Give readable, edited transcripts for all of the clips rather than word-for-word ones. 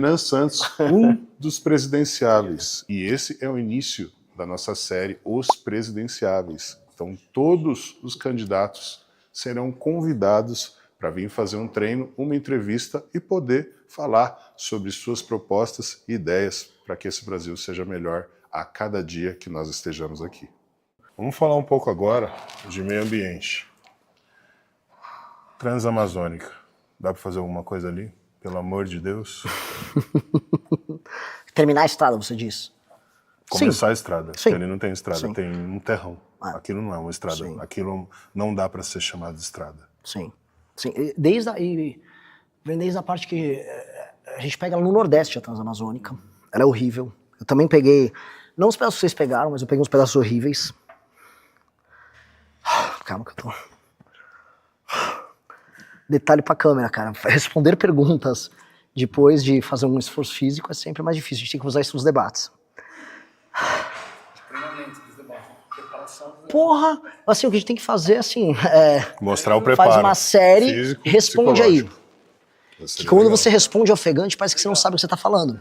Renan Santos, um dos presidenciáveis. E esse é o início da nossa série Os Presidenciáveis. Então todos os candidatos serão convidados para vir fazer um treino, uma entrevista e poder falar sobre suas propostas e ideias para que esse Brasil seja melhor a cada dia que nós estejamos aqui. Vamos falar um pouco agora de meio ambiente. Transamazônica. Dá para fazer alguma coisa ali? Pelo amor de Deus. Terminar a estrada, você diz? Começar Sim. a estrada. Sim. Porque ali não tem estrada, Sim. tem um terrão. Aquilo não é uma estrada. Sim. Aquilo não dá para ser chamado de estrada. Sim. Sim. Vem desde a parte que a gente pega ela no Nordeste, a Transamazônica. Ela é horrível. Eu também peguei, não os pedaços que vocês pegaram, mas eu peguei uns pedaços horríveis. Calma que eu tô... Detalhe pra câmera, cara. Responder perguntas depois de fazer um esforço físico é sempre mais difícil. A gente tem que usar isso nos debates. Porra! Assim, o que a gente tem que fazer, assim... Mostrar o preparo. Faz uma série, físico, responde aí. Que quando legal. você responde ofegante, parece que você não sabe o que você tá falando.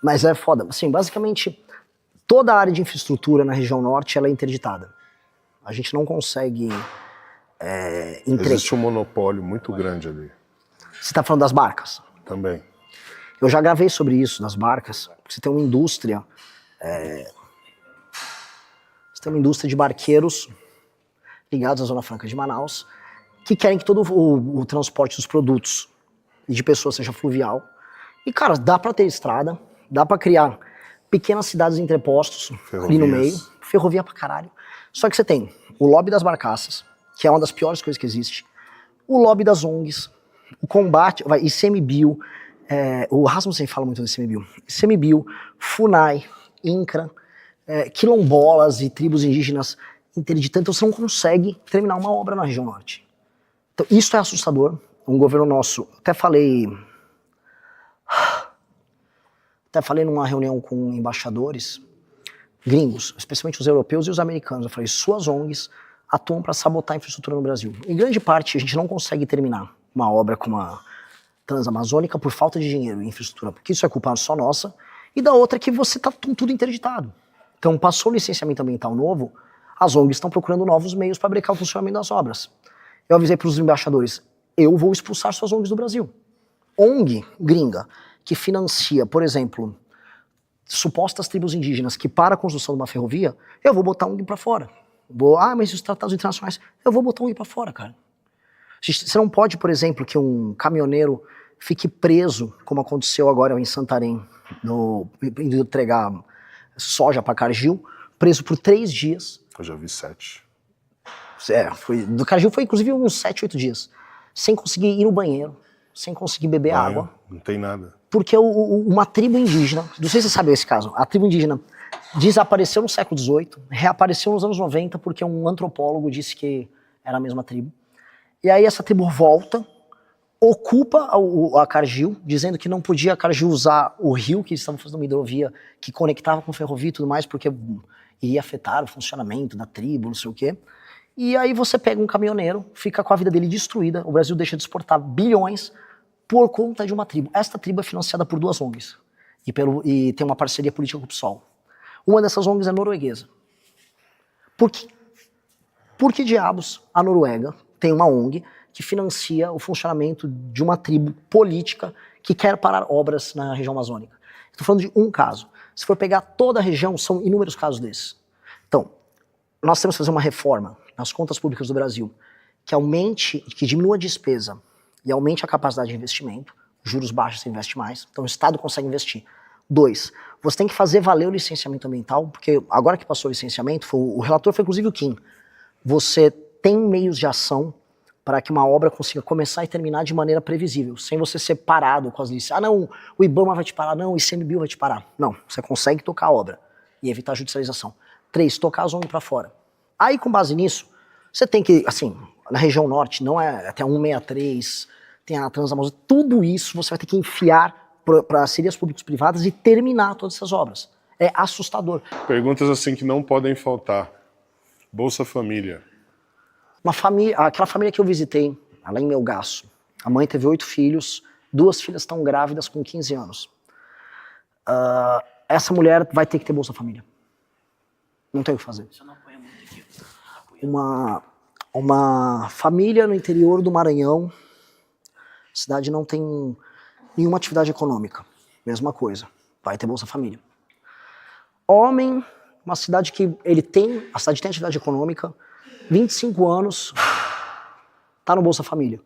Mas é foda. Assim, basicamente, toda a área de infraestrutura na região norte, ela é interditada. A gente não consegue... Existe um monopólio muito grande ali. Você tá falando das barcas? Também. Eu já gravei sobre isso, das barcas. Você tem uma indústria... Você tem uma indústria de barqueiros ligados à Zona Franca de Manaus que querem que todo o transporte dos produtos e de pessoas seja fluvial. E, cara, dá pra ter estrada, dá pra criar pequenas cidades entrepostos ali no meio, ferrovia pra caralho. Só que você tem o lobby das barcaças, que é uma das piores coisas que existe, o lobby das ONGs, o combate, ICMBio, o Rasmussen fala muito do ICMBio, FUNAI, INCRA, quilombolas e tribos indígenas interditando, então você não consegue terminar uma obra na região norte. Então isso é assustador, um governo nosso, até falei numa reunião com embaixadores gringos, especialmente os europeus e os americanos, eu falei, suas ONGs atuam para sabotar a infraestrutura no Brasil. Em grande parte, a gente não consegue terminar uma obra como a Transamazônica por falta de dinheiro e infraestrutura, porque isso é culpa só nossa, e da outra é que você tá tudo interditado. Então, passou o licenciamento ambiental novo, as ONGs estão procurando novos meios para brecar o funcionamento das obras. Eu avisei para os embaixadores, eu vou expulsar suas ONGs do Brasil. ONG gringa, que financia, por exemplo, supostas tribos indígenas que para a construção de uma ferrovia, eu vou botar ONG para fora. Mas os tratados internacionais, eu vou botar ONG para fora, cara. Você não pode, por exemplo, que um caminhoneiro fique preso, como aconteceu agora em Santarém, indo entregar soja para Cargill, preso por 3 dias. Eu já vi 7. Do Cargill foi inclusive uns 7, 8 dias. Sem conseguir ir no banheiro, sem conseguir beber água. Não tem nada. Porque uma tribo indígena, não sei se você sabe esse caso, a tribo indígena desapareceu no século XVIII, reapareceu nos anos 90 porque um antropólogo disse que era a mesma tribo. E aí essa tribo volta, ocupa a Cargill, dizendo que não podia a Cargill usar o rio, que eles estavam fazendo uma hidrovia que conectava com ferrovia e tudo mais, porque iria afetar o funcionamento da tribo, não sei o quê. E aí você pega um caminhoneiro, fica com a vida dele destruída, o Brasil deixa de exportar bilhões por conta de uma tribo. Esta tribo é financiada por 2 ONGs e tem uma parceria política com o PSOL. Uma dessas ONGs é norueguesa. Por que diabos a Noruega tem uma ONG que financia o funcionamento de uma tribo política que quer parar obras na região amazônica? Estou falando de um caso. Se for pegar toda a região, são inúmeros casos desses. Então, nós temos que fazer uma reforma nas contas públicas do Brasil que diminua a despesa e aumente a capacidade de investimento. Juros baixos você investe mais, então o Estado consegue investir. 2, você tem que fazer valer o licenciamento ambiental, porque agora que passou o licenciamento, o relator foi inclusive o Kim. Você tem meios de ação para que uma obra consiga começar e terminar de maneira previsível, sem você ser parado com as licenças. Não, o IBAMA vai te parar, não, o ICMBio vai te parar. Não, você consegue tocar a obra e evitar a judicialização. 3, tocar a zona para fora. Aí, com base nisso, você tem que, assim, na região norte, não é até 163, tem a Transamazônica, tudo isso você vai ter que enfiar para parcerias públicos-privadas e terminar todas essas obras. É assustador. Perguntas assim que não podem faltar. Bolsa Família. Aquela família que eu visitei, lá em Melgaço, a mãe teve 8 filhos, 2 filhas estão grávidas com 15 anos. Essa mulher vai ter que ter Bolsa Família. Não tem o que fazer. Uma família no interior do Maranhão, a cidade não tem nenhuma atividade econômica. Mesma coisa, vai ter Bolsa Família. Homem, uma cidade que a cidade tem atividade econômica, 25 anos, tá no Bolsa Família.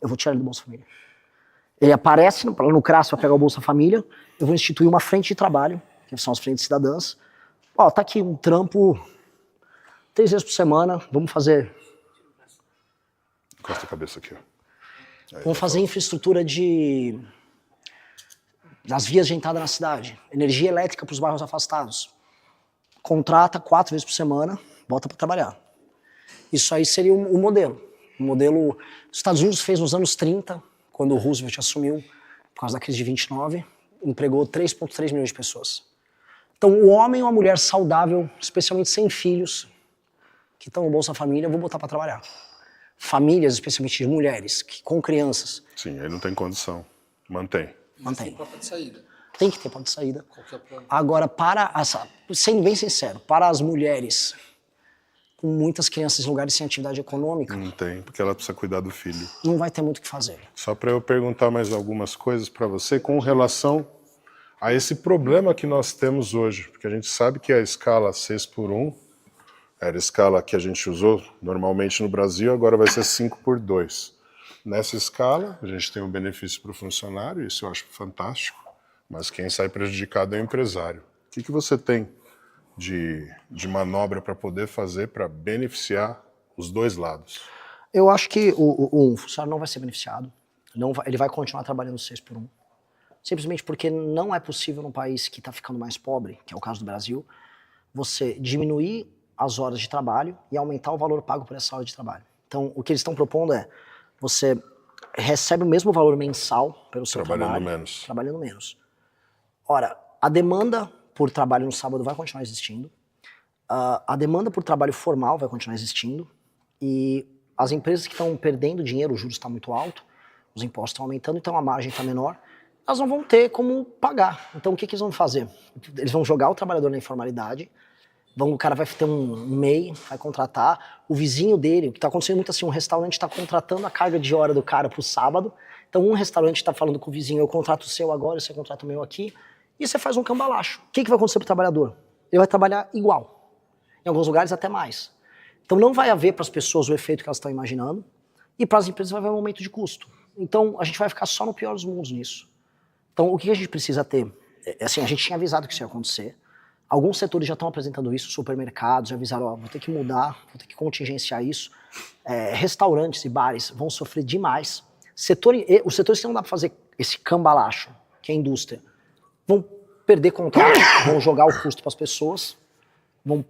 Eu vou tirar ele do Bolsa Família. Ele aparece no CRAS para pegar o Bolsa Família, eu vou instituir uma frente de trabalho, que são as frentes cidadãs. Ó, tá aqui um trampo 3 vezes por semana, vamos fazer... Encosta a cabeça aqui, ó. Vamos fazer infraestrutura das vias de entrada na cidade, energia elétrica para os bairros afastados. Contrata 4 vezes por semana, bota para trabalhar. Isso aí seria o modelo. O modelo os Estados Unidos fez nos anos 30, quando o Roosevelt assumiu, por causa da crise de 29, empregou 3,3 milhões de pessoas. Então, o homem ou a mulher saudável, especialmente sem filhos, que estão no Bolsa Família, eu vou botar para trabalhar. Famílias, especialmente de mulheres, com crianças. Sim, aí não tem condição. Mantém. Mantém. Porta de saída. Tem que ter porta de saída. Qualquer plano. Agora, sendo bem sincero, para as mulheres com muitas crianças em lugares sem atividade econômica, Não tem, porque ela precisa cuidar do filho. não vai ter muito o que fazer. Só para eu perguntar mais algumas coisas para você com relação a esse problema que nós temos hoje, porque a gente sabe que a escala 6x1 era a escala que a gente usou normalmente no Brasil, agora vai ser 5x2. Nessa escala, a gente tem um benefício para o funcionário, isso eu acho fantástico, mas quem sai prejudicado é o empresário. O que você tem de manobra para poder fazer para beneficiar os dois lados? Eu acho que o funcionário não vai ser beneficiado, ele vai continuar trabalhando 6x1. Simplesmente porque não é possível num país que está ficando mais pobre, que é o caso do Brasil, você diminuir as horas de trabalho e aumentar o valor pago por essa hora de trabalho. Então, o que eles estão propondo é, você recebe o mesmo valor mensal pelo seu trabalho, trabalhando menos. Ora, a demanda por trabalho no sábado vai continuar existindo, a demanda por trabalho formal vai continuar existindo, e as empresas que estão perdendo dinheiro, o juros está muito alto, os impostos estão aumentando, então a margem está menor, elas não vão ter como pagar. Então o que eles vão fazer? Eles vão jogar o trabalhador na informalidade, o cara vai ter um MEI, vai contratar, o vizinho dele, o que está acontecendo muito assim, um restaurante está contratando a carga de hora do cara para o sábado, então um restaurante está falando com o vizinho, eu contrato o seu agora, você contrata o meu aqui, e você faz um cambalacho. O que vai acontecer para o trabalhador? Ele vai trabalhar igual, em alguns lugares até mais. Então não vai haver para as pessoas o efeito que elas estão imaginando, e para as empresas vai haver um aumento de custo. Então a gente vai ficar só no pior dos mundos nisso. Então o que a gente precisa ter? Assim, a gente tinha avisado que isso ia acontecer, alguns setores já estão apresentando isso, supermercados já avisaram, ó, vou ter que mudar, vou ter que contingenciar isso. Restaurantes e bares vão sofrer demais. Os setores que não dá para fazer esse cambalacho, que é a indústria, vão perder contrato, vão jogar o custo para as pessoas,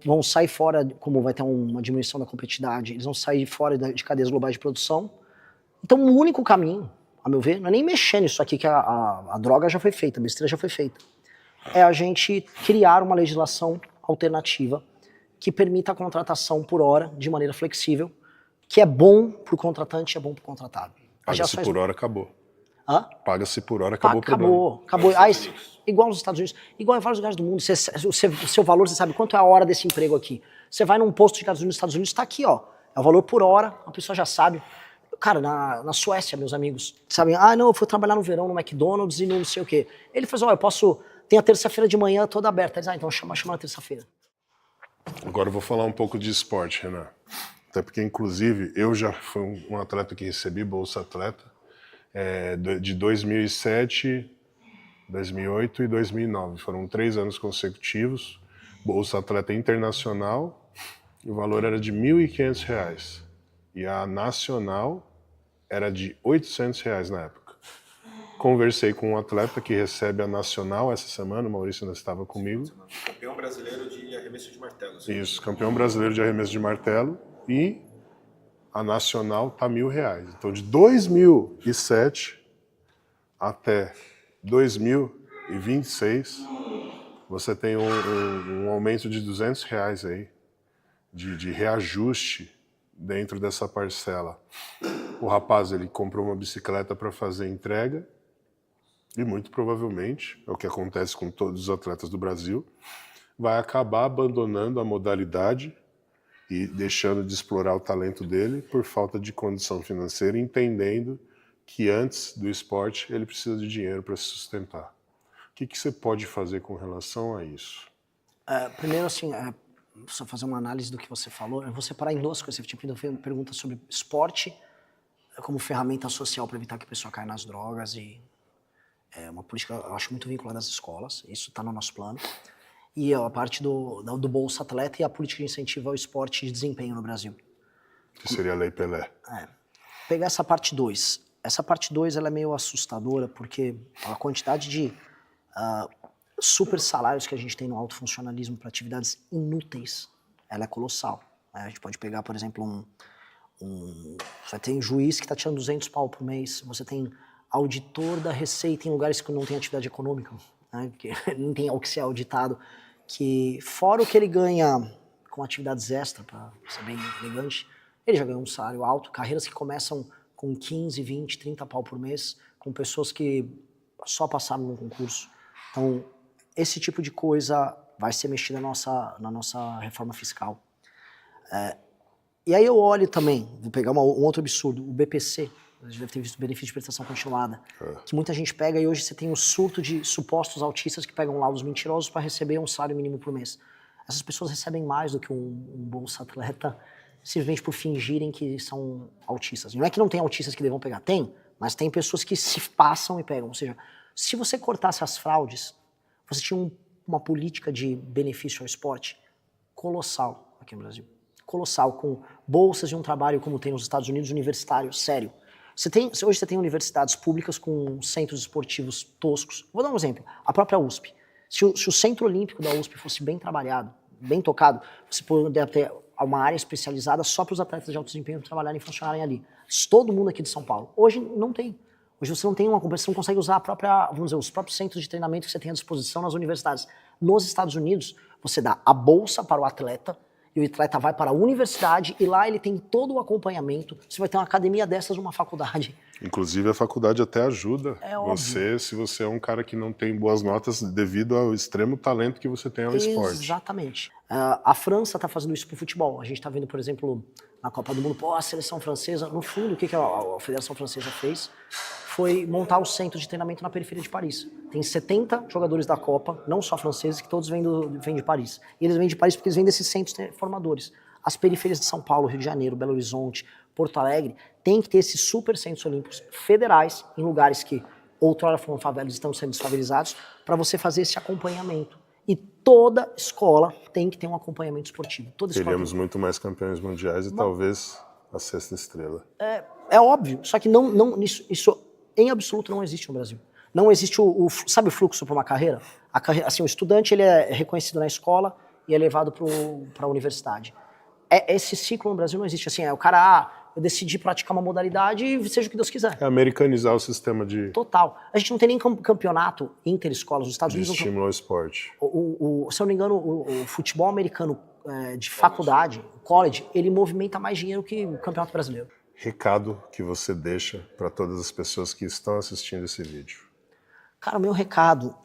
vão sair fora, como vai ter uma diminuição da competitividade, eles vão sair fora de cadeias globais de produção. Então o único caminho, a meu ver, não é nem mexer nisso aqui, que a droga já foi feita, a besteira já foi feita. É a gente criar uma legislação alternativa que permita a contratação por hora de maneira flexível, que é bom para o contratante e é bom para o contratado. Paga-se por hora, acabou. Hã? Paga-se por hora, acabou o problema. Acabou. Igual nos Estados Unidos, igual em vários lugares do mundo, o seu valor, você sabe quanto é a hora desse emprego aqui. Você vai num posto de gasolina nos Estados Unidos, está aqui, ó. É o valor por hora, a pessoa já sabe. Cara, na Suécia, meus amigos, sabem, não, eu fui trabalhar no verão no McDonald's e não sei o quê. Ele falou, eu posso... Tem a terça-feira de manhã toda aberta. Eles, então chama na terça-feira. Agora eu vou falar um pouco de esporte, Renan. Até porque, inclusive, eu já fui um atleta que recebi Bolsa Atleta de 2007, 2008 e 2009. Foram 3 anos consecutivos. Bolsa Atleta Internacional. E o valor era de R$ 1.500. E a nacional era de R$ 800 na época. Conversei com um atleta que recebe a nacional essa semana, o Maurício ainda estava comigo. Campeão brasileiro de arremesso de martelo. Isso, campeão brasileiro de arremesso de martelo, e a nacional está R$ 1.000. Então de 2007 até 2026, você tem um aumento de R$ 200 aí, de reajuste dentro dessa parcela. O rapaz, ele comprou uma bicicleta para fazer entrega, e muito provavelmente, é o que acontece com todos os atletas do Brasil, vai acabar abandonando a modalidade e deixando de explorar o talento dele por falta de condição financeira, entendendo que antes do esporte ele precisa de dinheiro para se sustentar. O que você pode fazer com relação a isso? Primeiro, assim, só fazer uma análise do que você falou, eu vou separar em duas coisas. Você tinha feito uma pergunta sobre esporte como ferramenta social para evitar que a pessoa caia nas drogas, e é uma política, eu acho, muito vinculada às escolas, isso está no nosso plano. E a parte do Bolsa Atleta e a política de incentivo ao esporte de desempenho no Brasil. Que seria a Lei Pelé. Pegar essa parte 2. Essa parte 2 ela é meio assustadora, porque a quantidade de super salários que a gente tem no alto funcionalismo para atividades inúteis, ela é colossal. A gente pode pegar, por exemplo, você tem juiz que está tirando 200 pau por mês, você tem auditor da Receita em lugares que não tem atividade econômica, né, que não tem algo que ser auditado, que fora o que ele ganha com atividades extra, para ser bem elegante, ele já ganhou um salário alto, carreiras que começam com 15, 20, 30 pau por mês, com pessoas que só passaram no concurso. Então, esse tipo de coisa vai ser mexida na nossa reforma fiscal. E aí eu olho também, vou pegar um outro absurdo, o BPC, você deve ter visto o benefício de prestação continuada, que muita gente pega, e hoje você tem um surto de supostos autistas que pegam laudos mentirosos para receber um salário mínimo por mês. Essas pessoas recebem mais do que um Bolsa Atleta, simplesmente por fingirem que são autistas. Não é que não tem autistas que devam pegar, tem, mas tem pessoas que se passam e pegam. Ou seja, se você cortasse as fraudes, você tinha uma política de benefício ao esporte colossal aqui no Brasil. Colossal, com bolsas de um trabalho como tem nos Estados Unidos, universitário, sério. Hoje você tem universidades públicas com centros esportivos toscos. Vou dar um exemplo. A própria USP. Se o Centro Olímpico da USP fosse bem trabalhado, bem tocado, você poderia ter uma área especializada só para os atletas de alto desempenho trabalharem e funcionarem ali. Todo mundo aqui de São Paulo. Hoje não tem. Hoje você não tem você não consegue usar os próprios centros de treinamento que você tem à disposição nas universidades. Nos Estados Unidos, você dá a bolsa para o atleta, e o atleta vai para a universidade e lá ele tem todo o acompanhamento. Você vai ter uma academia dessas numa faculdade. Inclusive a faculdade até ajuda você, se você é um cara que não tem boas notas devido ao extremo talento que você tem ao esporte. Exatamente. A França está fazendo isso para o futebol. A gente está vendo, por exemplo, na Copa do Mundo, a seleção francesa, no fundo, o que a Federação Francesa fez foi montar o centro de treinamento na periferia de Paris. Tem 70 jogadores da Copa, não só franceses, que todos vêm de Paris. E eles vêm de Paris porque eles vêm desses centros formadores. As periferias de São Paulo, Rio de Janeiro, Belo Horizonte, Porto Alegre, tem que ter esses super centros olímpicos federais, em lugares que outrora foram favelas e estão sendo desfavelizados, para você fazer esse acompanhamento. E toda escola tem que ter um acompanhamento esportivo. Teríamos muito mais campeões mundiais e talvez a sexta estrela. É óbvio, só que isso em absoluto não existe no Brasil. Não existe sabe o fluxo para uma carreira? Assim, o estudante ele é reconhecido na escola e é levado para a universidade. Esse ciclo no Brasil não existe. Assim, o cara, eu decidi praticar uma modalidade e seja o que Deus quiser. É americanizar o sistema de... Total. A gente não tem nem campeonato interescolas nos Estados Unidos. De estímulo ao esporte. Se eu não me engano, o futebol americano de faculdade, o college, ele movimenta mais dinheiro que o campeonato brasileiro. Recado que você deixa para todas as pessoas que estão assistindo esse vídeo? Cara, o meu recado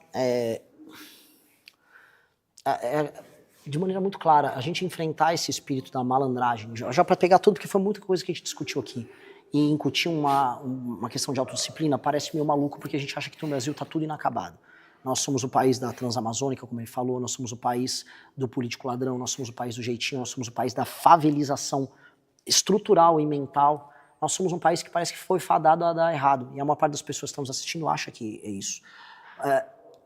de maneira muito clara, a gente enfrentar esse espírito da malandragem, já para pegar tudo, porque foi muita coisa que a gente discutiu aqui, e incutir uma questão de autodisciplina, parece meio maluco, porque a gente acha que no Brasil está tudo inacabado. Nós somos o país da Transamazônica, como ele falou, nós somos o país do político ladrão, nós somos o país do jeitinho, nós somos o país da favelização estrutural e mental. Nós somos um país que parece que foi fadado a dar errado, e a maior parte das pessoas que estão nos assistindo acha que é isso.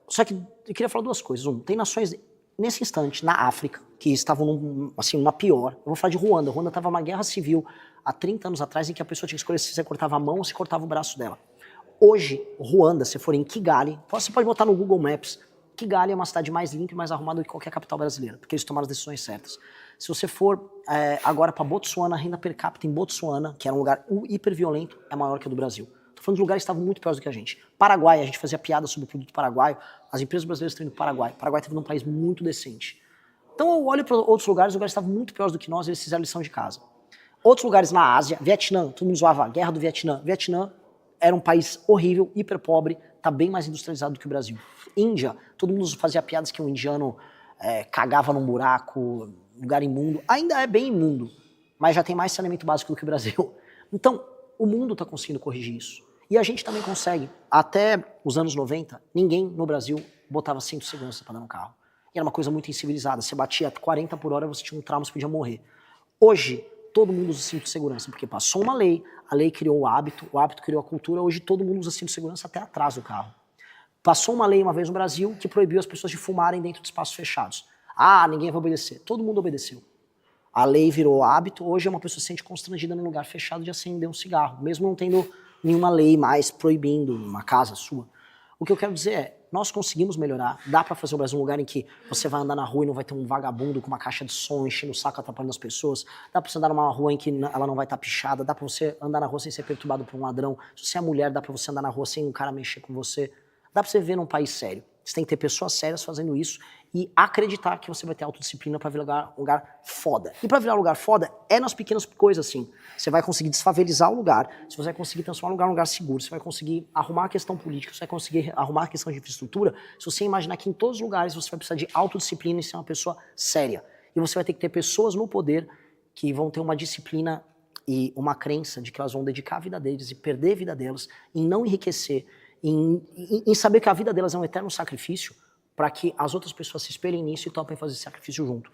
Só que eu queria falar duas coisas. Tem nações, nesse instante, na África, que estavam numa pior. Eu vou falar de Ruanda. Ruanda estava numa guerra civil há 30 anos atrás, em que a pessoa tinha que escolher se você cortava a mão ou se cortava o braço dela. Hoje, Ruanda, se for em Kigali, você pode botar no Google Maps, Kigali é uma cidade mais limpa e mais arrumada do que qualquer capital brasileira, porque eles tomaram as decisões certas. Se você for agora para Botsuana, a renda per capita em Botsuana, que era um lugar hiperviolento, é maior que a do Brasil. Estou falando de lugares que estavam muito piores do que a gente. Paraguai, a gente fazia piada sobre o produto paraguaio, as empresas brasileiras estão indo para o Paraguai. O Paraguai estava num país muito decente. Então eu olho para outros lugares estavam muito piores do que nós, eles fizeram lição de casa. Outros lugares na Ásia, Vietnã, todo mundo zoava a guerra do Vietnã. Vietnã era um país horrível, hiper pobre, tá bem mais industrializado do que o Brasil. Índia, todo mundo fazia piadas que o indiano cagava num buraco, lugar imundo. Ainda é bem imundo, mas já tem mais saneamento básico do que o Brasil. Então, o mundo está conseguindo corrigir isso. E a gente também consegue. Até os anos 90, ninguém no Brasil botava cinto de segurança para andar no carro. E era uma coisa muito incivilizada. Você batia 40 por hora, você tinha um trauma, você podia morrer. Hoje, todo mundo usa cinto de segurança, porque passou uma lei, a lei criou o hábito criou a cultura, hoje todo mundo usa cinto de segurança até atrás do carro. Passou uma lei uma vez no Brasil que proibiu as pessoas de fumarem dentro de espaços fechados. Ah, ninguém vai obedecer. Todo mundo obedeceu. A lei virou hábito, hoje uma pessoa se sente constrangida num lugar fechado de acender um cigarro, mesmo não tendo nenhuma lei mais proibindo uma casa sua. O que eu quero dizer é, nós conseguimos melhorar, dá pra fazer o Brasil um lugar em que você vai andar na rua e não vai ter um vagabundo com uma caixa de som enchendo o saco, atrapalhando as pessoas, dá pra você andar numa rua em que ela não vai estar pichada, dá pra você andar na rua sem ser perturbado por um ladrão, se você é mulher, dá pra você andar na rua sem um cara mexer com você, dá pra você viver num país sério. Você tem que ter pessoas sérias fazendo isso e acreditar que você vai ter autodisciplina para virar um lugar foda. E para virar um lugar foda é nas pequenas coisas, assim. Você vai conseguir desfavelizar o lugar, você vai conseguir transformar o lugar em um lugar seguro, você vai conseguir arrumar a questão política, você vai conseguir arrumar a questão de infraestrutura, se você imaginar que em todos os lugares você vai precisar de autodisciplina e ser uma pessoa séria. E você vai ter que ter pessoas no poder que vão ter uma disciplina e uma crença de que elas vão dedicar a vida deles e perder a vida delas, em não enriquecer, em saber que a vida delas é um eterno sacrifício, para que as outras pessoas se espelhem nisso e topem fazer esse sacrifício junto.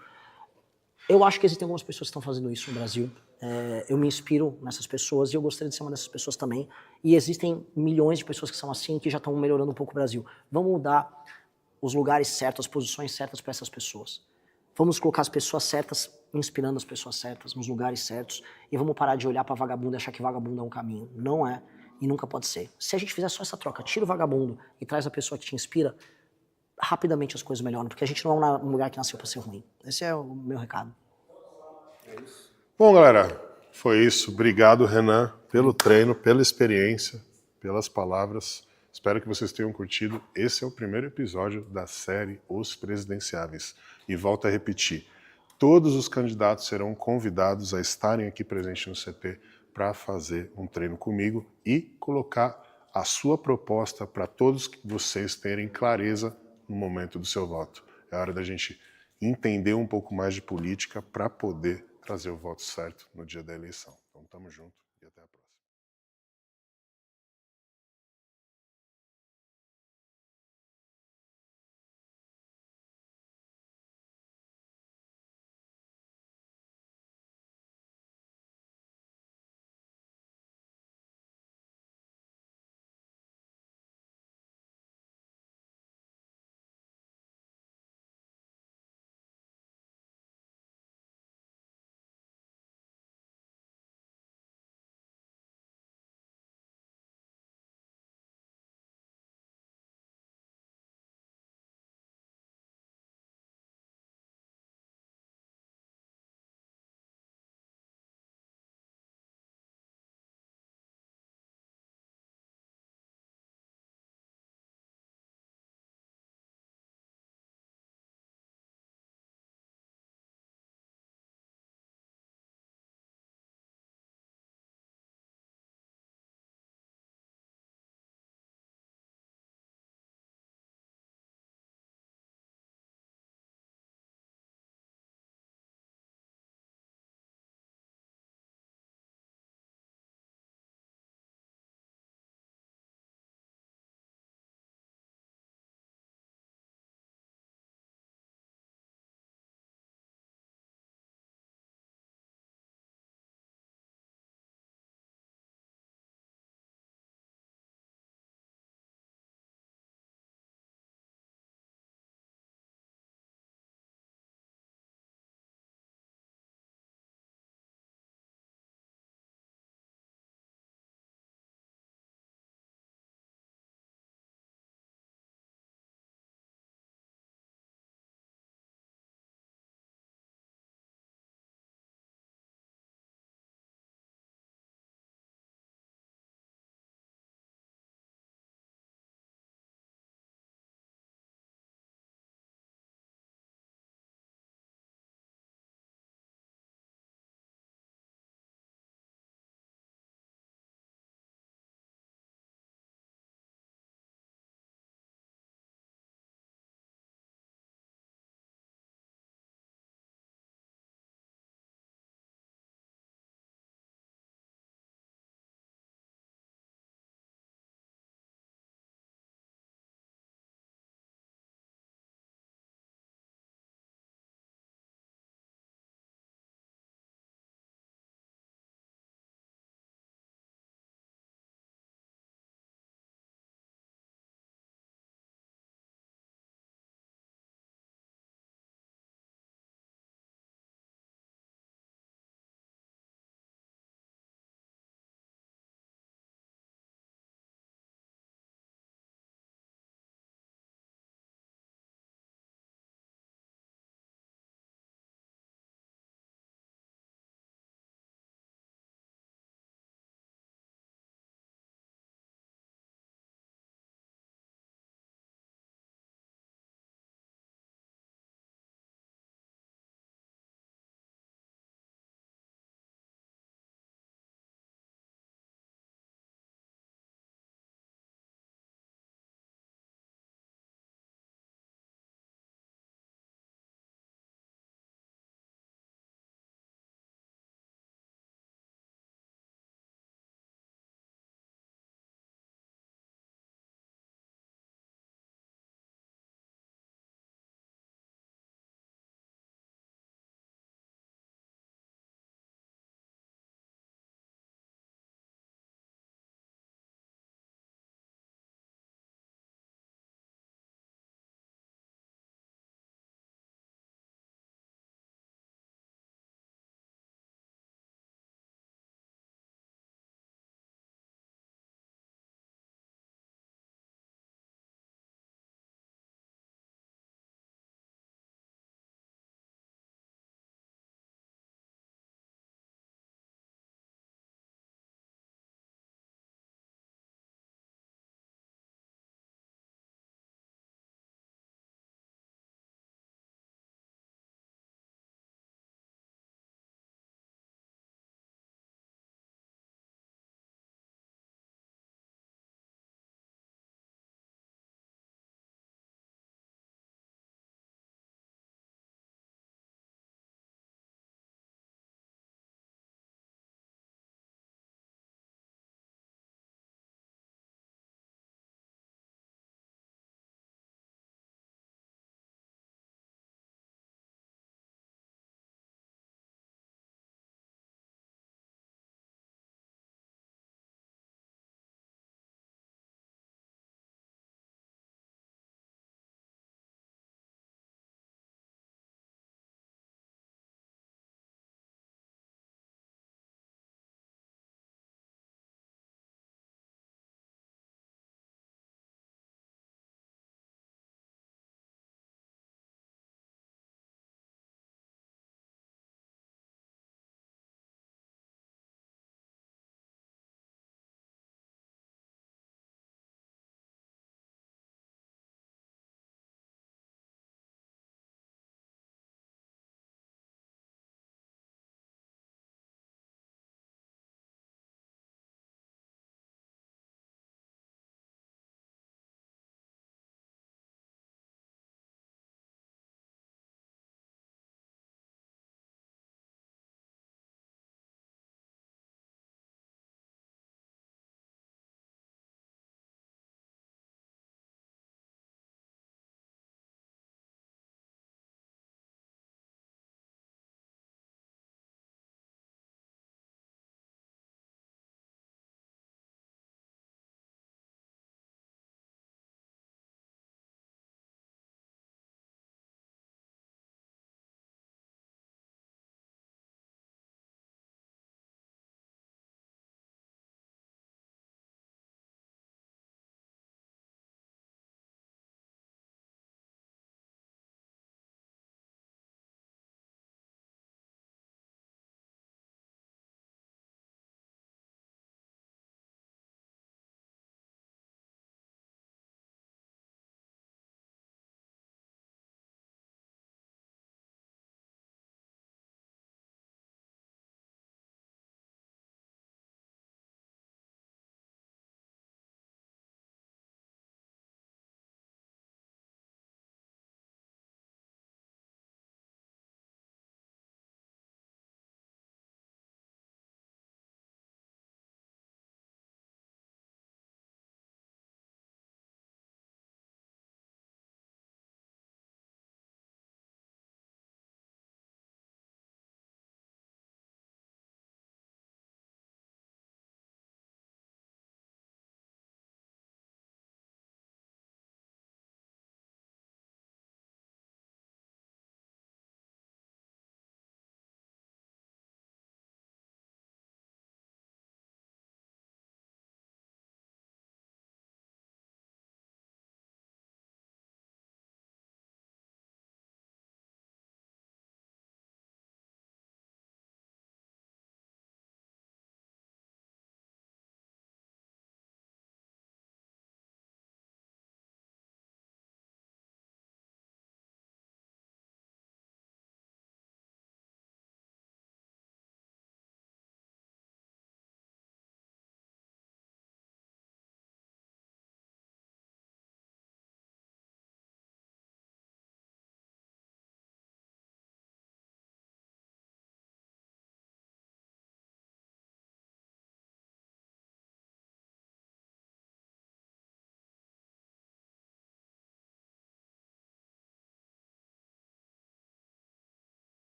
Eu acho que existem algumas pessoas que estão fazendo isso no Brasil. Eu me inspiro nessas pessoas e eu gostaria de ser uma dessas pessoas também. E existem milhões de pessoas que são assim, que já estão melhorando um pouco o Brasil. Vamos dar os lugares certos, as posições certas para essas pessoas. Vamos colocar as pessoas certas, inspirando as pessoas certas, nos lugares certos, e vamos parar de olhar para vagabundo e achar que vagabundo é um caminho. Não é, e nunca pode ser. Se a gente fizer só essa troca, tira o vagabundo e traz a pessoa que te inspira, rapidamente as coisas melhoram, porque a gente não é um lugar que nasceu para ser ruim. Esse é o meu recado. Bom, galera, foi isso. Obrigado, Renan, pelo treino, pela experiência, pelas palavras. Espero que vocês tenham curtido. Esse é o primeiro episódio da série Os Presidenciáveis. E volto a repetir, todos os candidatos serão convidados a estarem aqui presentes no CT para fazer um treino comigo e colocar a sua proposta para todos vocês terem clareza no momento do seu voto. É hora da gente entender um pouco mais de política para poder trazer o voto certo no dia da eleição. Então, tamo junto e até a próxima.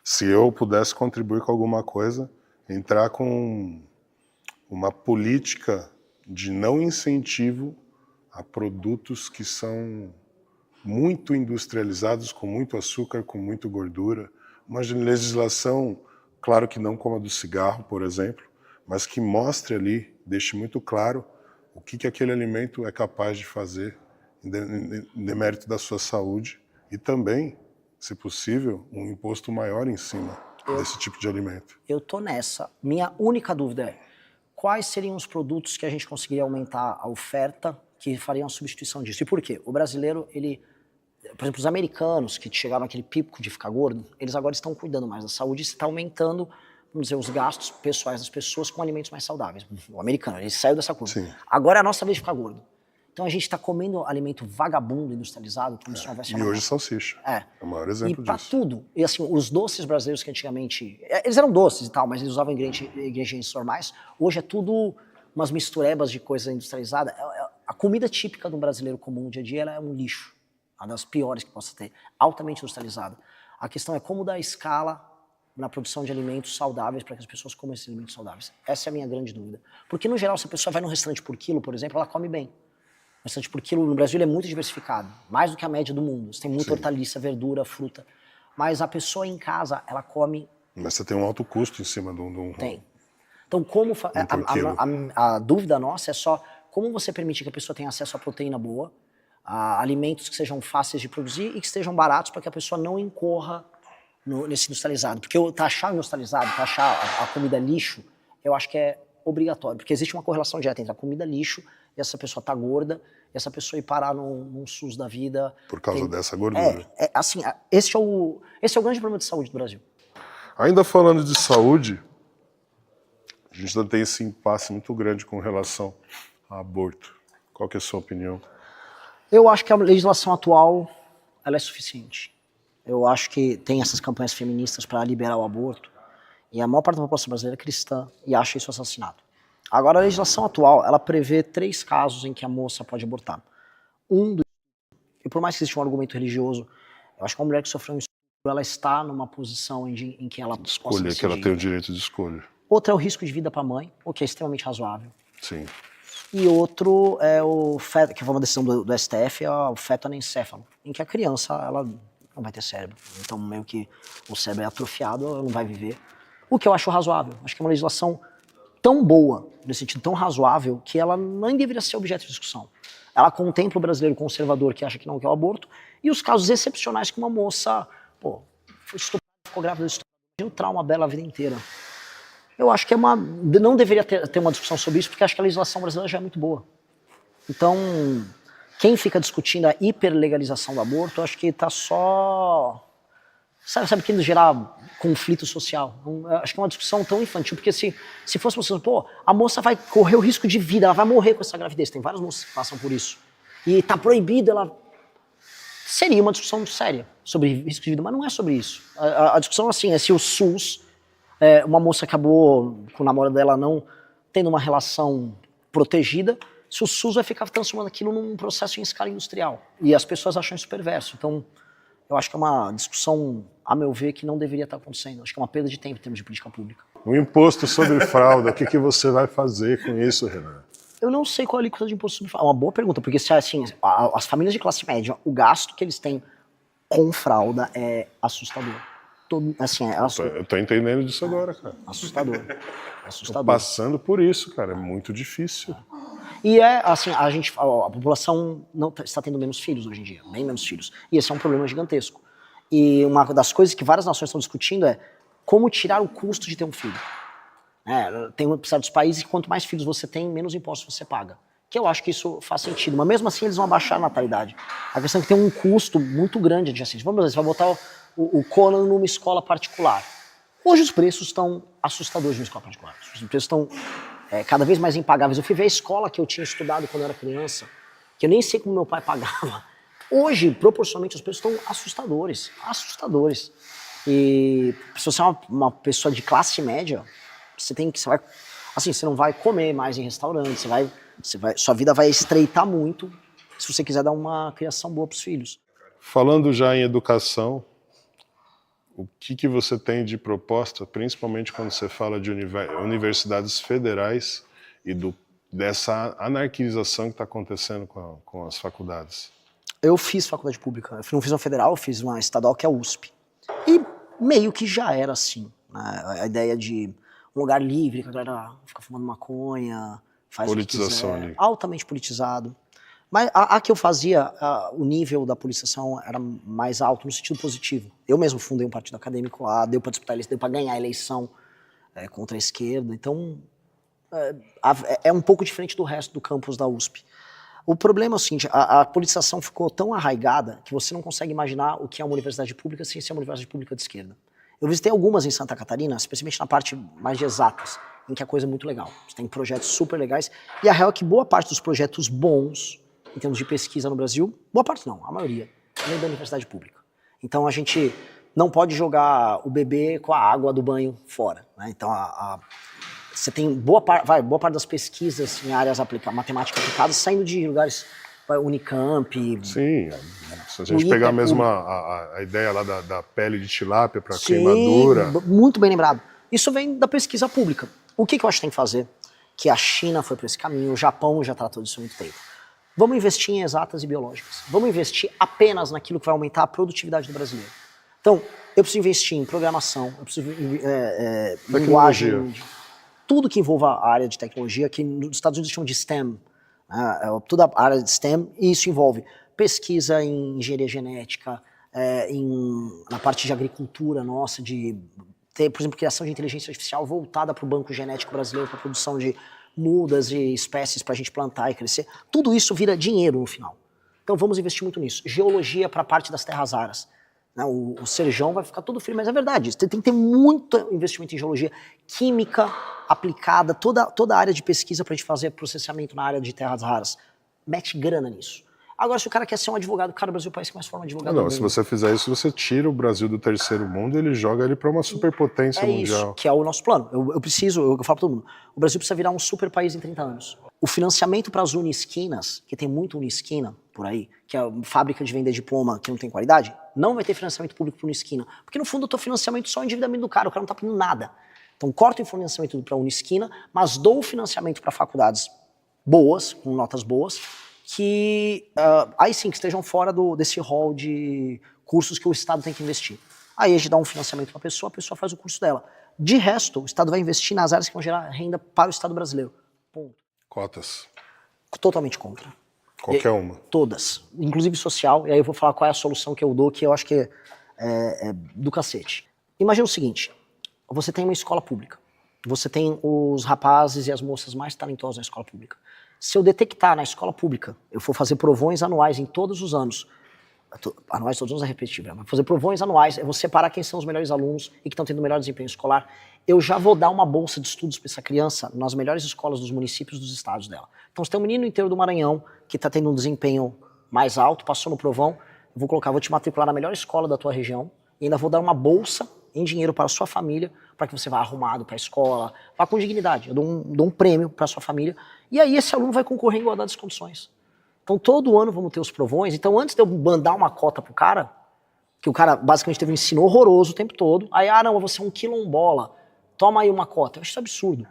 Se eu pudesse contribuir com alguma coisa, entrar com uma política de não incentivo a produtos que são muito industrializados, com muito açúcar, com muito gordura. Uma legislação, claro que não como a do cigarro, por exemplo, mas que mostre ali, deixe muito claro o que aquele alimento é capaz de fazer em demérito da sua saúde e também, se possível, um imposto maior em cima desse tipo de alimento. Eu tô nessa. Minha única dúvida é quais seriam os produtos que a gente conseguiria aumentar a oferta que fariam a substituição disso. E por quê? O brasileiro, ele... Por exemplo, os americanos que chegaram naquele pico de ficar gordo, eles agora estão cuidando mais da saúde e está aumentando, vamos dizer, os gastos pessoais das pessoas com alimentos mais saudáveis. O americano, ele saiu dessa curva. Sim. Agora é a nossa vez de ficar gordo. Então a gente está comendo alimento vagabundo, industrializado, como se não houvesse E hoje salsicha. É É o maior exemplo e pra disso. tudo. E assim, os doces brasileiros que antigamente... Eles eram doces e tal, mas eles usavam ingredientes normais. Hoje é tudo umas misturebas de coisa industrializada. A comida típica do brasileiro comum no dia a dia ela é um lixo. Uma das piores que possa ter. Altamente industrializada. A questão é como dar escala na produção de alimentos saudáveis para que as pessoas comam esses alimentos saudáveis. Essa é a minha grande dúvida. Porque, no geral, se a pessoa vai num restaurante por quilo, por exemplo, ela come bem. O restaurante por quilo no Brasil é muito diversificado, mais do que a média do mundo. Você tem muita hortaliça, verdura, fruta. Mas a pessoa em casa, ela come... Mas você tem um alto custo em cima de um... Tem. Então, como a dúvida nossa é só como você permitir que a pessoa tenha acesso a proteína boa, a alimentos que sejam fáceis de produzir e que estejam baratos para que a pessoa não incorra nesse industrializado. Porque taxar o industrializado, taxar a comida lixo, eu acho que é obrigatório. Porque existe uma correlação direta entre a comida lixo e essa pessoa tá gorda, e essa pessoa ir parar num SUS da vida. Por causa dessa gordura. Assim, esse é o grande problema de saúde do Brasil. Ainda falando de saúde, a gente ainda tem esse impasse muito grande com relação ao aborto. Qual que é a sua opinião? Eu acho que a legislação atual ela é suficiente. Eu acho que tem essas campanhas feministas para liberar o aborto, e a maior parte da população brasileira é cristã e acha isso assassinato. Agora, a legislação atual, ela prevê 3 casos em que a moça pode abortar. E por mais que exista um argumento religioso, eu acho que uma mulher que sofreu um estupro, ela está numa posição em que ela possa Escolher, que ela tem o direito de escolha. Outra é o risco de vida para a mãe, o que é extremamente razoável. Sim. E outro é o feto, que foi uma decisão do STF, é o feto anencéfalo, em que a criança, ela não vai ter cérebro. Então, meio que o cérebro é atrofiado, ela não vai viver. O que eu acho razoável. Acho que é uma legislação tão boa, nesse sentido tão razoável, que ela nem deveria ser objeto de discussão. Ela contempla o brasileiro conservador que acha que não quer o aborto, e os casos excepcionais que uma moça, foi estuprada, ficou grávida, imagina o trauma dela a vida inteira. Eu acho que não deveria ter uma discussão sobre isso, porque acho que a legislação brasileira já é muito boa. Então, quem fica discutindo a hiperlegalização do aborto, eu acho que está só... Sabe querendo gerar conflito social. Acho que é uma discussão tão infantil, porque se fosse você, a moça vai correr o risco de vida, ela vai morrer com essa gravidez. Tem várias moças que passam por isso. E está proibido, ela... Seria uma discussão séria sobre risco de vida, mas não é sobre isso. A discussão, assim, é se o SUS... uma moça acabou com o namorado dela não tendo uma relação protegida, se o SUS vai ficar transformando aquilo num processo em escala industrial. E as pessoas acham isso perverso. Então, eu acho que é uma discussão, a meu ver, que não deveria estar acontecendo. Acho que é uma perda de tempo em termos de política pública. O imposto sobre fralda, o que você vai fazer com isso, Renan? Eu não sei qual é a alíquota de imposto sobre fralda. É uma boa pergunta, porque se assim, as famílias de classe média, o gasto que eles têm com fralda é assustador. Eu tô entendendo disso agora, cara. Assustador. Tô passando por isso, cara. É muito difícil. E assim, a população não está tendo menos filhos hoje em dia, bem menos filhos. E esse é um problema gigantesco. E uma das coisas que várias nações estão discutindo é como tirar o custo de ter um filho. Tem certos países que quanto mais filhos você tem, menos impostos você paga. Que eu acho que isso faz sentido. Mas mesmo assim eles vão abaixar a natalidade. A questão é que tem um custo muito grande adjacente. Vamos dizer, você vai botar o Conan numa escola particular. Hoje os preços estão assustadores de uma escola particular. Os preços estão cada vez mais impagáveis. Eu fui ver a escola que eu tinha estudado quando eu era criança, que eu nem sei como meu pai pagava. Hoje, proporcionalmente, os preços estão assustadores. Assustadores. E se você é uma pessoa de classe média, você não vai comer mais em restaurante, sua vida vai estreitar muito se você quiser dar uma criação boa para os filhos. Falando já em educação, o que você tem de proposta, principalmente quando você fala de universidades federais e dessa anarquização que está acontecendo com as faculdades? Eu fiz faculdade pública, eu não fiz uma federal, eu fiz uma estadual que é a USP. E meio que já era assim, né? A ideia de um lugar livre, que a galera fica fumando maconha, faz Politização o que quiser, ali. altamente politizado. Mas a que eu fazia, o nível da politização era mais alto no sentido positivo. Eu mesmo fundei um partido acadêmico lá, deu para disputar eleição, deu para ganhar a eleição contra a esquerda. Então é um pouco diferente do resto do campus da USP. O problema é o seguinte, a politização ficou tão arraigada que você não consegue imaginar o que é uma universidade pública sem ser uma universidade pública de esquerda. Eu visitei algumas em Santa Catarina, especialmente na parte mais de exatas, em que a coisa é muito legal. Você tem projetos super legais, e a real é que boa parte dos projetos bons, em termos de pesquisa no Brasil, boa parte não, a maioria, vem da universidade pública. Então a gente não pode jogar o bebê com a água do banho fora, né? Então você tem boa parte das pesquisas em áreas matemáticas aplicadas saindo de lugares, Unicamp. Sim, se a gente pegar mesmo a ideia lá da pele de tilápia para queimadura. Muito bem lembrado. Isso vem da pesquisa pública. O que eu acho que tem que fazer? Que a China foi para esse caminho, o Japão já tratou disso há muito tempo. Vamos investir em exatas e biológicas. Vamos investir apenas naquilo que vai aumentar a produtividade do brasileiro. Então, eu preciso investir em programação, eu preciso linguagem, tudo que envolva a área de tecnologia, que nos Estados Unidos chamam de STEM, toda a área de STEM, e isso envolve pesquisa em engenharia genética, na parte de agricultura nossa, de ter, por exemplo, criação de inteligência artificial voltada para o banco genético brasileiro, para a produção de mudas e espécies para a gente plantar e crescer. Tudo isso vira dinheiro no final. Então vamos investir muito nisso. Geologia para a parte das terras raras. O Serjão vai ficar todo frio, mas é verdade, tem que ter muito investimento em geologia, química aplicada, toda a área de pesquisa para a gente fazer processamento na área de terras raras. Mete grana nisso. Agora, se o cara quer ser um advogado, cara, o Brasil é o país que mais forma advogado do mundo. Se você fizer isso, você tira o Brasil do terceiro mundo e ele joga ele para uma superpotência mundial. Isso, que é o nosso plano. Eu falo para todo mundo, o Brasil precisa virar um super país em 30 anos. O financiamento para as unisquinas, que tem muito unisquina por aí, que é a fábrica de vender diploma que não tem qualidade, não vai ter financiamento público para unisquina. Porque no fundo eu tô financiamento só o endividamento do cara, o cara não tá pedindo nada. Então corto o financiamento para unisquina, mas dou o financiamento para faculdades boas, com notas boas, que aí sim, que estejam fora desse hall de cursos que o Estado tem que investir. Aí a gente dá um financiamento para a pessoa faz o curso dela. De resto, o Estado vai investir nas áreas que vão gerar renda para o Estado brasileiro. Ponto. Cotas. Totalmente contra. Qualquer uma. Todas. Inclusive social, e aí eu vou falar qual é a solução que eu dou, que eu acho que é do cacete. Imagina o seguinte, você tem uma escola pública, você tem os rapazes e as moças mais talentosos na escola pública. Se eu detectar na escola pública, eu for fazer provões anuais em todos os anos, anuais todos os anos é repetitivo, mas fazer provões anuais, eu vou separar quem são os melhores alunos e que estão tendo o melhor desempenho escolar, eu já vou dar uma bolsa de estudos para essa criança nas melhores escolas dos municípios dos estados dela. Então, se tem um menino no interior do Maranhão que está tendo um desempenho mais alto, passou no provão, eu vou te matricular na melhor escola da tua região e ainda vou dar uma bolsa em dinheiro para a sua família, para que você vá arrumado para a escola, vá com dignidade. Eu dou um prêmio para a sua família e aí esse aluno vai concorrer em igualdade de condições. Então, todo ano vamos ter os provões. Então, antes de eu mandar uma cota pro cara, que o cara basicamente teve um ensino horroroso o tempo todo, aí, não, você é um quilombola, toma aí uma cota. Eu acho isso absurdo.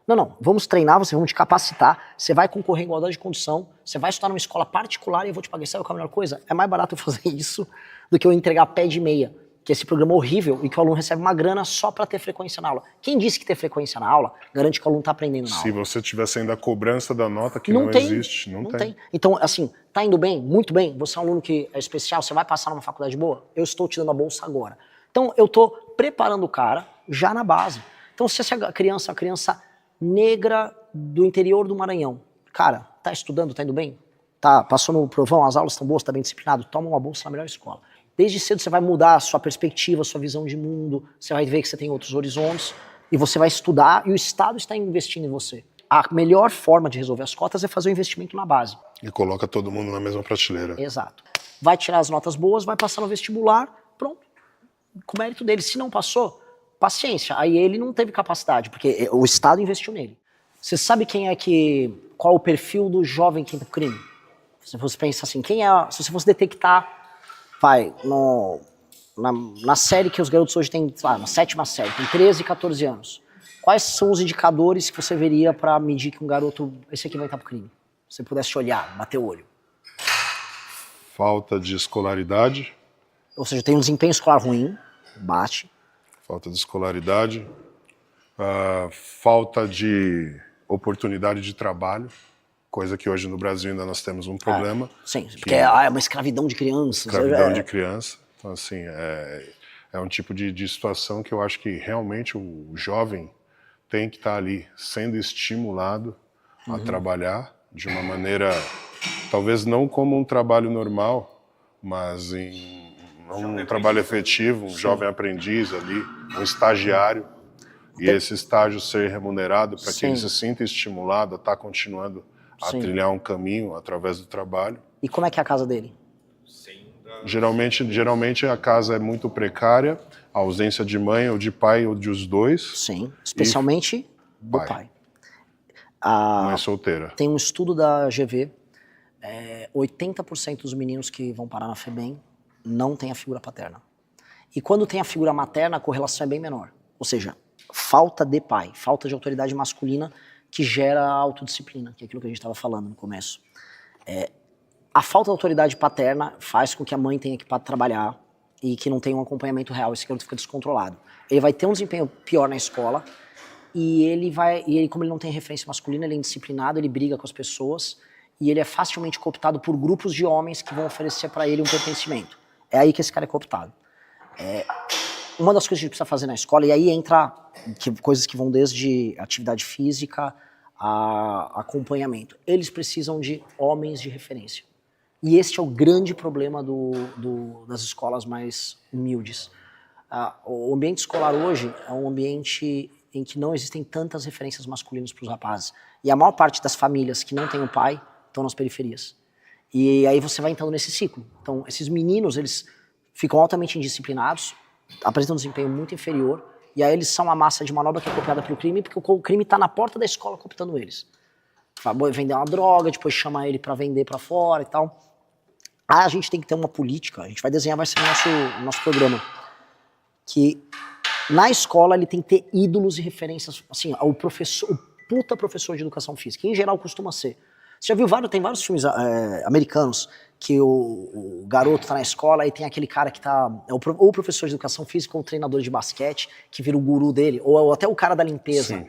Não, vamos treinar você, vamos te capacitar, você vai concorrer em igualdade de condição, você vai estudar numa escola particular e eu vou te pagar. Sabe qual é a melhor coisa? É mais barato eu fazer isso do que eu entregar pé de meia, que é esse programa horrível e que o aluno recebe uma grana só para ter frequência na aula. Quem disse que ter frequência na aula garante que o aluno está aprendendo na aula? Se você tivesse ainda a cobrança da nota que não existe, não tem. Então, assim, tá indo bem? Muito bem. Você é um aluno que é especial, você vai passar numa faculdade boa? Eu estou te dando a bolsa agora. Então, eu estou preparando o cara já na base. Então, se essa criança é uma criança negra do interior do Maranhão, cara, tá estudando, tá indo bem? Passou no provão, as aulas estão boas, tá bem disciplinado? Toma uma bolsa na melhor escola. Desde cedo você vai mudar a sua perspectiva, a sua visão de mundo, você vai ver que você tem outros horizontes e você vai estudar e o Estado está investindo em você. A melhor forma de resolver as cotas é fazer o investimento na base. E coloca todo mundo na mesma prateleira. Exato. Vai tirar as notas boas, vai passar no vestibular, pronto. Com o mérito dele. Se não passou, paciência. Aí ele não teve capacidade, porque o Estado investiu nele. Você sabe qual o perfil do jovem que entra pro crime? Se você pensa assim, se você fosse detectar, na série que os garotos hoje têm, sei lá, na 7ª série, tem 13 e 14 anos, quais são os indicadores que você veria para medir que um garoto, esse aqui vai entrar pro crime? Se você pudesse olhar, bater o olho. Falta de escolaridade. Ou seja, tem um desempenho escolar ruim, bate. Falta de escolaridade. Falta de oportunidade de trabalho, coisa que hoje no Brasil ainda nós temos um problema. Sim, porque é uma escravidão de crianças. Escravidão de criança. Então, assim, é um tipo de situação que eu acho que realmente o jovem tem que estar ali sendo estimulado a trabalhar de uma maneira, talvez não como um trabalho normal, mas em um trabalho efetivo, um jovem aprendiz ali, um estagiário, e esse estágio ser remunerado para que ele se sinta estimulado a estar continuando a trilhar um caminho através do trabalho. E como é que é a casa dele? Geralmente a casa é muito precária, a ausência de mãe ou de pai ou dos dois. Sim, especialmente do pai. Mãe solteira. Tem um estudo da GV, 80% dos meninos que vão parar na FEBEM não tem a figura paterna. E quando tem a figura materna, a correlação é bem menor. Ou seja, falta de pai, falta de autoridade masculina que gera autodisciplina, que é aquilo que a gente estava falando no começo. A falta de autoridade paterna faz com que a mãe tenha que trabalhar e que não tenha um acompanhamento real, esse garoto fica descontrolado. Ele vai ter um desempenho pior na escola e ele, como ele não tem referência masculina, ele é indisciplinado, ele briga com as pessoas e ele é facilmente cooptado por grupos de homens que vão oferecer para ele um pertencimento. É aí que esse cara é cooptado. Uma das coisas que a gente precisa fazer na escola, e aí entra coisas que vão desde atividade física a acompanhamento. Eles precisam de homens de referência. E este é o grande problema das escolas mais humildes. O ambiente escolar hoje é um ambiente em que não existem tantas referências masculinas para os rapazes. E a maior parte das famílias que não tem um pai estão nas periferias. E aí você vai entrando nesse ciclo. Então, esses meninos, eles ficam altamente indisciplinados, apresentam um desempenho muito inferior, e aí eles são a massa de manobra que é copiada pelo crime, porque o crime está na porta da escola cooptando eles. Vai vender uma droga, depois chama ele para vender para fora e tal. A gente tem que ter uma política, a gente vai desenhar, vai ser o nosso programa, que na escola ele tem que ter ídolos e referências, assim, o puta professor de educação física, que em geral costuma ser. Você já viu tem vários filmes americanos que o garoto tá na escola e tem aquele cara que tá, ou o professor de educação física ou o treinador de basquete, que vira o guru dele, ou até o cara da limpeza. Sim.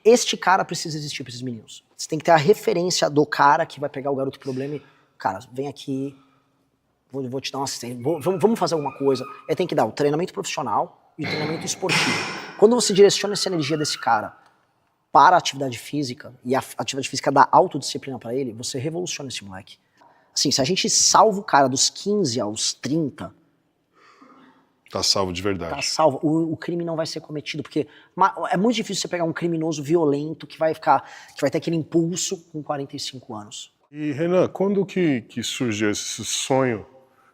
Este cara precisa existir para esses meninos. Você tem que ter a referência do cara que vai pegar o garoto problema e, cara, vem aqui, vou te dar uma assistência, vamos fazer alguma coisa. Aí tem que dar o treinamento profissional e o treinamento esportivo. Quando você direciona essa energia desse cara para a atividade física, e a atividade física dá autodisciplina para ele, você revoluciona esse moleque. Assim, se a gente salva o cara dos 15 aos 30... Tá salvo de verdade. Tá salvo. O crime não vai ser cometido, porque é muito difícil você pegar um criminoso violento que vai ter aquele impulso com 45 anos. E, Renan, quando que surgiu esse sonho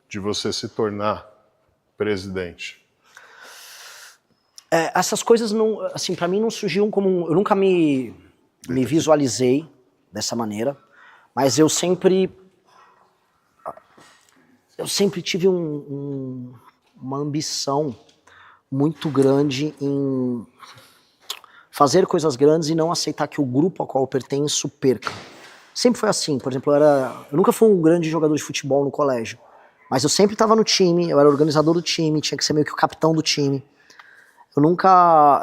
de você se tornar presidente? Essas coisas, não, assim, para mim não surgiram como... Eu nunca me visualizei dessa maneira, mas eu sempre tive uma ambição muito grande em fazer coisas grandes e não aceitar que o grupo ao qual eu pertenço perca. Sempre foi assim. Por exemplo, eu nunca fui um grande jogador de futebol no colégio, mas eu sempre estava no time, eu era organizador do time, tinha que ser meio que o capitão do time.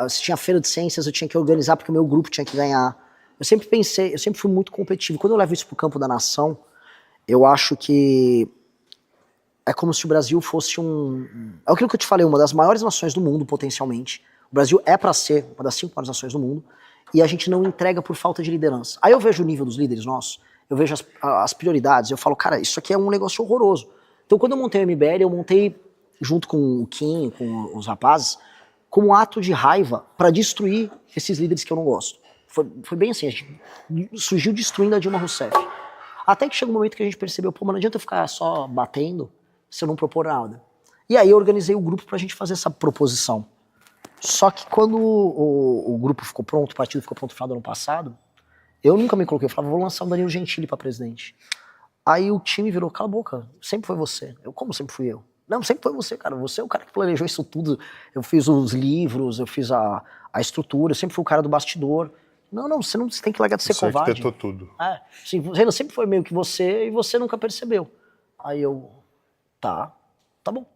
Se tinha feira de ciências, eu tinha que organizar porque o meu grupo tinha que ganhar. Eu sempre fui muito competitivo. Quando eu levo isso pro campo da nação, eu acho que é como se o Brasil fosse é aquilo que eu te falei, uma das maiores nações do mundo, potencialmente. O Brasil é para ser uma das 5 maiores nações do mundo, e a gente não entrega por falta de liderança. Aí eu vejo o nível dos líderes nossos, eu vejo as prioridades, eu falo, cara, isso aqui é um negócio horroroso. Então quando eu montei o MBL, eu montei junto com o Kim, com os rapazes, como um ato de raiva para destruir esses líderes que eu não gosto. Foi bem assim, a gente surgiu destruindo a Dilma Rousseff. Até que chega um momento que a gente percebeu, pô, mas não adianta eu ficar só batendo se eu não propor nada. E aí eu organizei o grupo pra gente fazer essa proposição. Só que quando o grupo ficou pronto, o partido ficou pronto no final do ano passado, eu nunca me coloquei, eu falava, vou lançar o Danilo Gentili pra presidente. Aí o time virou, cala a boca, sempre foi você. Como sempre fui eu? Não, sempre foi você, cara. Você é o cara que planejou isso tudo. Eu fiz os livros, eu fiz a estrutura, eu sempre fui o cara do bastidor. Não, você tem que largar de ser Você covarde. arquitetou tudo. Sim, Renan, sempre foi meio que você e você nunca percebeu. Aí eu, tá bom,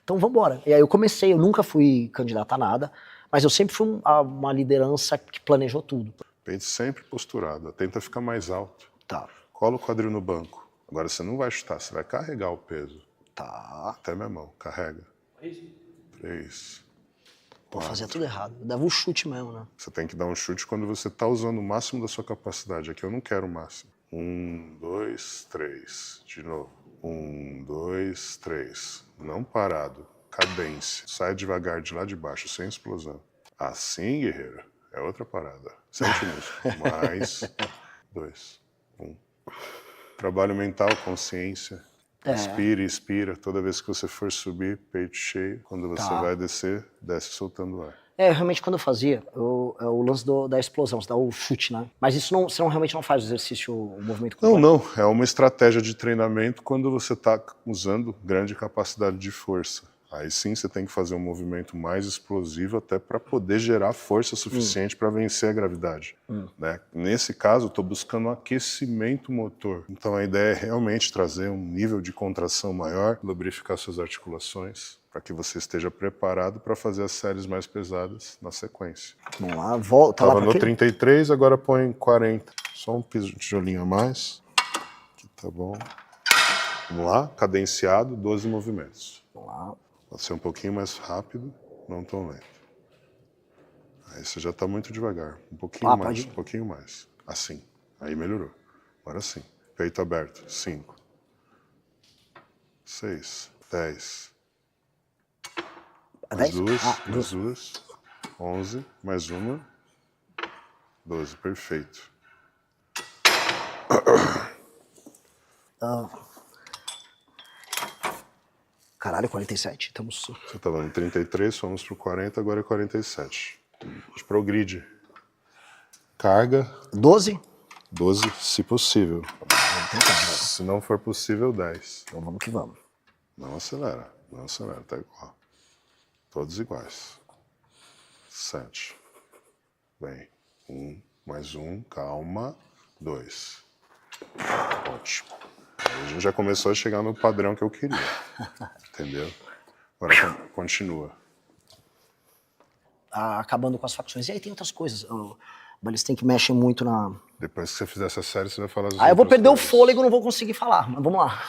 então vambora. E aí eu comecei, eu nunca fui candidato a nada, mas eu sempre fui uma liderança que planejou tudo. Peito sempre posturado, tenta ficar mais alto. Tá. Cola o quadril no banco. Agora você não vai chutar, você vai carregar o peso. Tá. Até minha mão, carrega. 3. Pô, fazia tudo errado. Eu dava um chute mesmo, né? Você tem que dar um chute quando você está usando o máximo da sua capacidade. Aqui eu não quero o máximo. 1, 2, 3. De novo. 1, 2, 3. Não parado. Cadência. Sai devagar de lá de baixo, sem explosão. Assim, guerreiro, é outra parada. Sente música. Mais. 2. 1. Trabalho mental, consciência. Inspira, expira. Toda vez que você for subir, peito cheio. Quando você vai descer, desce soltando ar. Realmente quando eu fazia, é o lance da explosão, você dá o chute, né? Mas isso não, você realmente não faz o exercício, o movimento completo? Não. É uma estratégia de treinamento quando você está usando grande capacidade de força. Aí sim você tem que fazer um movimento mais explosivo até para poder gerar força suficiente para vencer a gravidade. Né? Nesse caso, estou buscando um aquecimento motor. Então a ideia é realmente trazer um nível de contração maior, lubrificar suas articulações, para que você esteja preparado para fazer as séries mais pesadas na sequência. Vamos lá, volta lá Estava pra no aquele... 33, agora põe 40. Só um tijolinho a mais. Aqui tá bom. Vamos lá, cadenciado, 12 movimentos. Vamos lá. Pode ser um pouquinho mais rápido, não tão lento. Aí você já está muito devagar. Um pouquinho mais, pode ir. um pouquinho mais. Assim. Aí melhorou. Agora sim. Peito aberto. 5. 6. 10. Mais 2. Mais 2. 11. Mais uma. 12. Perfeito. Caralho, 47. Estamos... Você estava no 33, fomos pro 40, agora é 47. A gente progride. Carga. 12? 12, se possível. Se não for possível, 10. Então vamos que vamos. Não acelera, tá igual. Todos iguais. 7. Bem, 1, mais 1, calma. 2. Ótimo. Aí a gente já começou a chegar no padrão que eu queria. Entendeu? Agora continua. Acabando com as facções. E aí tem outras coisas. Eles têm que mexer muito na... Depois que você fizer essa série, você vai falar as eu vou outras perder coisas. o fôlego, não vou conseguir falar. Mas vamos lá.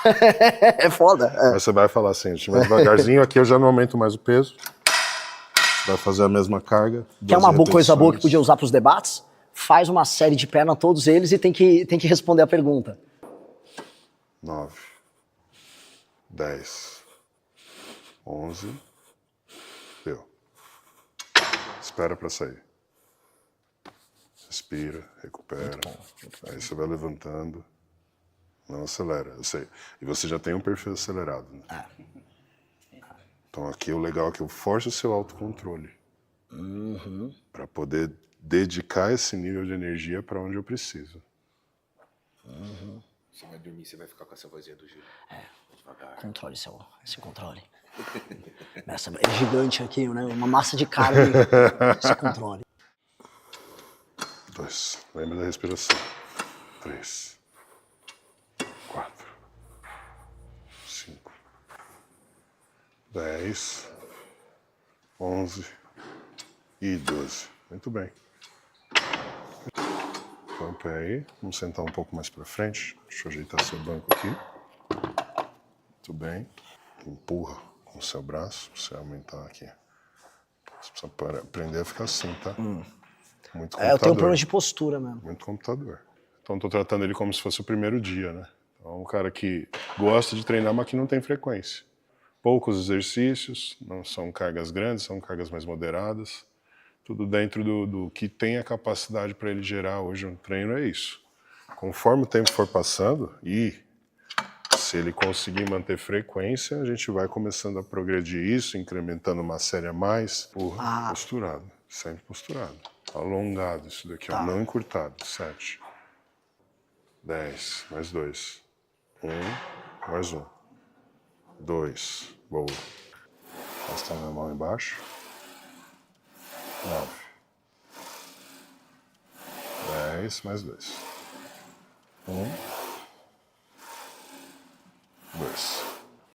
É foda. Mas você vai falar assim, a gente vai devagarzinho. Aqui eu já não aumento mais o peso. Você vai fazer a mesma carga. Que é uma coisa boa que repetições. podia usar para os debates. Faz uma série de perna todos eles e tem que responder a pergunta. 9, 10, 11, deu. Espera para sair. Respira, recupera. Aí você vai levantando. Não acelera, eu sei. E você já tem um perfil acelerado, né? Então aqui o legal é que eu forço o seu autocontrole. Para poder dedicar esse nível de energia para onde eu preciso. Você vai dormir, você vai ficar com essa vozinha do Gil. Devagar. Controle esse controle. É gigante aqui, né? Uma massa de carne. Esse controle. 2. Lembra da respiração. 3. 4. 5. 10. 11. E 12. Muito bem. Põe o pé aí. Vamos sentar um pouco mais para frente. Deixa eu ajeitar seu banco aqui. Muito bem. Empurra com o seu braço. Pra você aumentar aqui. Você precisa aprender a ficar assim, tá? Muito computador. Eu tenho problemas de postura mesmo. Muito computador. Então estou tratando ele como se fosse o primeiro dia, né? Então um cara que gosta de treinar, mas que não tem frequência. Poucos exercícios, não são cargas grandes, são cargas mais moderadas. Tudo dentro do que tem a capacidade para ele gerar hoje um treino, é isso. Conforme o tempo for passando, e se ele conseguir manter frequência, a gente vai começando a progredir isso, incrementando uma série a mais. Posturado, sempre posturado. Alongado isso daqui, ó, não encurtado. 7. 10, mais 2. 1, mais 1. 2, Boa. Arrasta a minha mão embaixo. 9. 10, mais 2. 1.